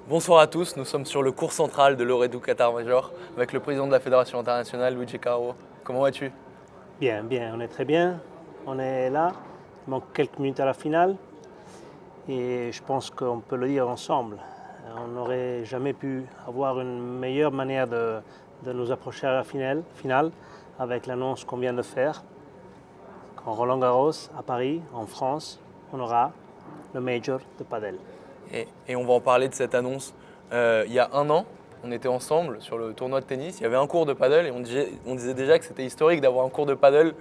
Bonsoir à tous, nous sommes sur le cours central de l'Ooredoo Qatar Major avec le président de la Fédération internationale, Luigi Caro. Comment vas-tu? Bien, on est très bien. On est là. Il manque quelques minutes à la finale. Et je pense qu'on peut le dire ensemble. On n'aurait jamais pu avoir une meilleure manière de nous approcher à la finale avec l'annonce qu'on vient de faire. Qu'en Roland-Garros, à Paris, en France, on aura le Major de padel. Et on va en parler de cette annonce. Il y a un an, on était ensemble sur le tournoi de tennis. Il y avait un cours de paddle et on disait déjà que c'était historique d'avoir un cours de paddle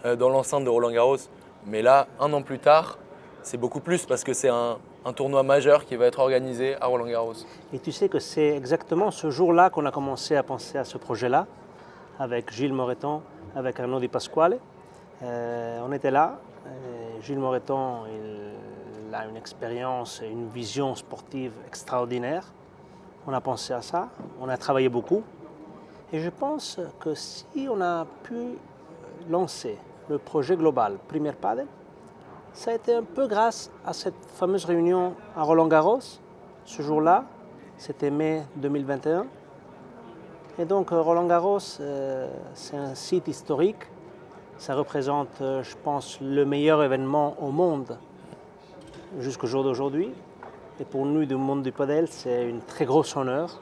dans l'enceinte de Roland-Garros. Mais là, un an plus tard, c'est beaucoup plus parce que c'est un tournoi majeur qui va être organisé à Roland-Garros. Et tu sais que c'est exactement ce jour-là qu'on a commencé à penser à ce projet-là, avec Gilles Moreton, avec Arnaud Di Pasquale. On était là. Gilles Moreton, il a une expérience et une vision sportive extraordinaire. On a pensé à ça, on a travaillé beaucoup. Et je pense que si on a pu lancer le projet global Premier Padel, ça a été un peu grâce à cette fameuse réunion à Roland-Garros. Ce jour-là, c'était mai 2021. Et donc Roland-Garros, c'est un site historique. Ça représente, je pense, le meilleur événement au monde jusqu'au jour d'aujourd'hui. Et pour nous, du monde du padel, c'est une très grosse honneur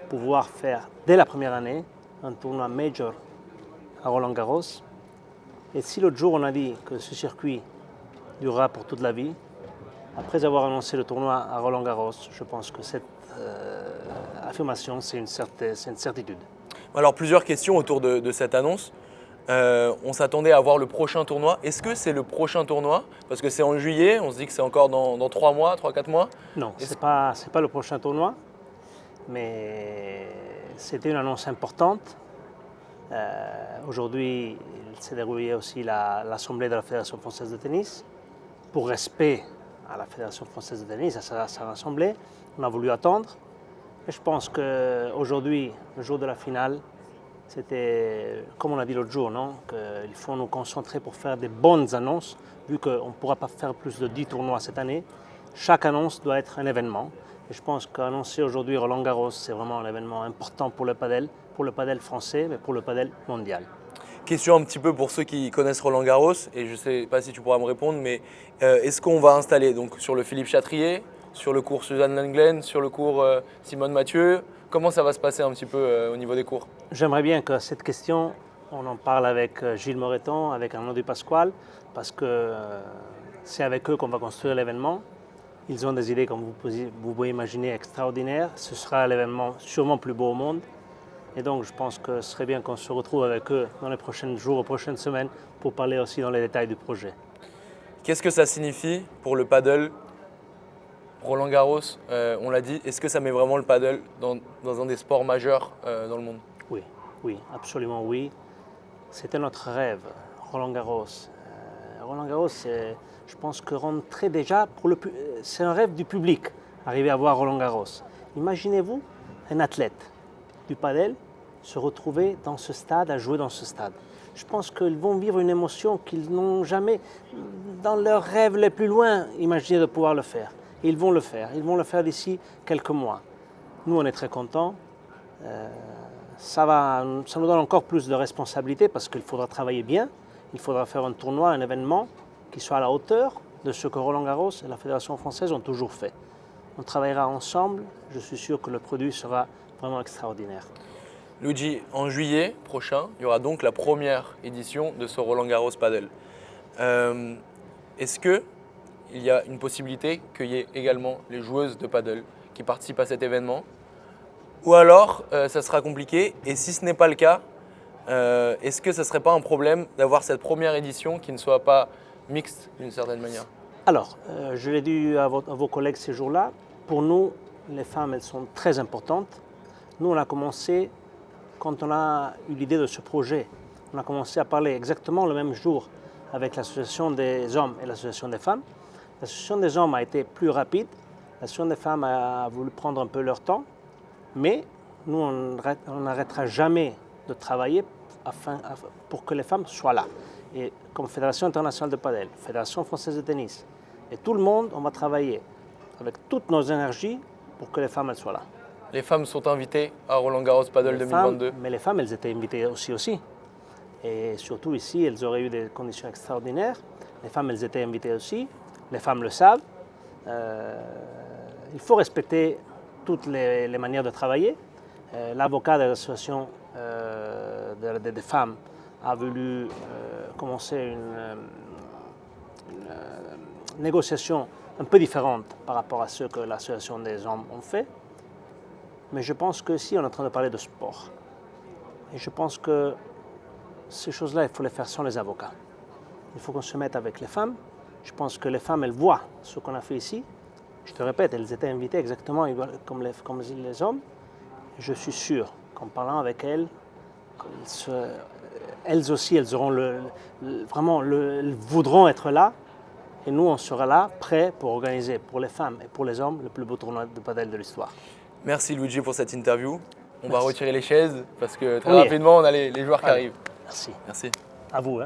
pouvoir faire, dès la première année, un tournoi major à Roland-Garros. Et si l'autre jour, on a dit que ce circuit durera pour toute la vie, après avoir annoncé le tournoi à Roland-Garros, je pense que cette affirmation, c'est une certitude. Alors, plusieurs questions autour de cette annonce. On s'attendait à voir le prochain tournoi. Est-ce que c'est le prochain tournoi? Parce que c'est en juillet, on se dit que c'est encore dans 3 mois, 3-4 mois. Non, ce n'est pas le prochain tournoi, mais c'était une annonce importante. Aujourd'hui, il s'est déroulé aussi l'assemblée de la Fédération française de tennis. Pour respect à la Fédération française de tennis, à sa assemblée, on a voulu attendre. Et je pense qu'aujourd'hui, le jour de la finale, c'était, comme on a dit l'autre jour, qu'il faut nous concentrer pour faire des bonnes annonces, vu qu'on ne pourra pas faire plus de 10 tournois cette année. Chaque annonce doit être un événement. Et je pense qu'annoncer aujourd'hui Roland-Garros, c'est vraiment un événement important pour le padel français, mais pour le padel mondial. Question un petit peu pour ceux qui connaissent Roland-Garros, et je ne sais pas si tu pourras me répondre, mais est-ce qu'on va installer donc, sur le Philippe Chatrier, sur le cours Suzanne Lenglen, sur le cours Simone Mathieu? Comment ça va se passer un petit peu au niveau des cours? J'aimerais bien que cette question, on en parle avec Gilles Moreton, avec Arnaud Di Pasquale, parce que c'est avec eux qu'on va construire l'événement. Ils ont des idées, comme vous pouvez imaginer, extraordinaires. Ce sera l'événement sûrement plus beau au monde. Et donc, je pense que ce serait bien qu'on se retrouve avec eux dans les prochains jours, aux prochaines semaines, pour parler aussi dans les détails du projet. Qu'est-ce que ça signifie pour le paddle? Roland-Garros, on l'a dit, est-ce que ça met vraiment le paddle dans un des sports majeurs dans le monde? Oui, absolument oui. C'était notre rêve, Roland-Garros. Roland-Garros, je pense que rentrer déjà, c'est un rêve du public, arriver à voir Roland-Garros. Imaginez-vous un athlète du padel se retrouver dans ce stade, à jouer dans ce stade. Je pense qu'ils vont vivre une émotion qu'ils n'ont jamais, dans leurs rêves les plus loin, imaginé de pouvoir le faire. Et ils vont le faire d'ici quelques mois. Nous, on est très contents. Ça nous donne encore plus de responsabilités parce qu'il faudra travailler bien. Il faudra faire un tournoi, un événement qui soit à la hauteur de ce que Roland-Garros et la Fédération française ont toujours fait. On travaillera ensemble. Je suis sûr que le produit sera vraiment extraordinaire. Luigi, en juillet prochain, il y aura donc la première édition de ce Roland-Garros Padel. Est-ce qu'il y a une possibilité qu'il y ait également les joueuses de paddle qui participent à cet événement? Ou alors, ça sera compliqué. Et si ce n'est pas le cas, est-ce que ce ne serait pas un problème d'avoir cette première édition qui ne soit pas mixte d'une certaine manière? Alors, je l'ai dit à vos collègues ces jours-là, pour nous, les femmes, elles sont très importantes. Nous, on a commencé, quand on a eu l'idée de ce projet, on a commencé à parler exactement le même jour avec l'association des hommes et l'association des femmes. L'association des hommes a été plus rapide, l'association des femmes a voulu prendre un peu leur temps, mais nous, on n'arrêtera jamais de travailler pour que les femmes soient là. Et comme Fédération internationale de padel, Fédération française de tennis, et tout le monde, on va travailler avec toutes nos énergies pour que les femmes elles soient là. Les femmes sont invitées à Roland Garros Padel 2022. Mais les femmes, elles étaient invitées aussi. Et surtout ici, elles auraient eu des conditions extraordinaires. Les femmes, elles étaient invitées aussi. Les femmes le savent. Il faut respecter toutes les manières de travailler. L'avocat de l'association des femmes a voulu commencer une négociation un peu différente par rapport à ce que l'association des hommes ont fait. Mais je pense que si on est en train de parler de sport, et je pense que ces choses-là, il faut les faire sans les avocats. Il faut qu'on se mette avec les femmes. Je pense que les femmes, elles voient ce qu'on a fait ici. Je te répète, elles étaient invitées exactement comme les hommes. Je suis sûr qu'en parlant avec elles, elles aussi, elles auront elles voudront être là. Et nous, on sera là, prêts pour organiser pour les femmes et pour les hommes le plus beau tournoi de padel de l'histoire. Merci Luigi pour cette interview. On va retirer les chaises parce que très Oui. rapidement, on a les joueurs qui arrivent. Merci. Merci. À vous.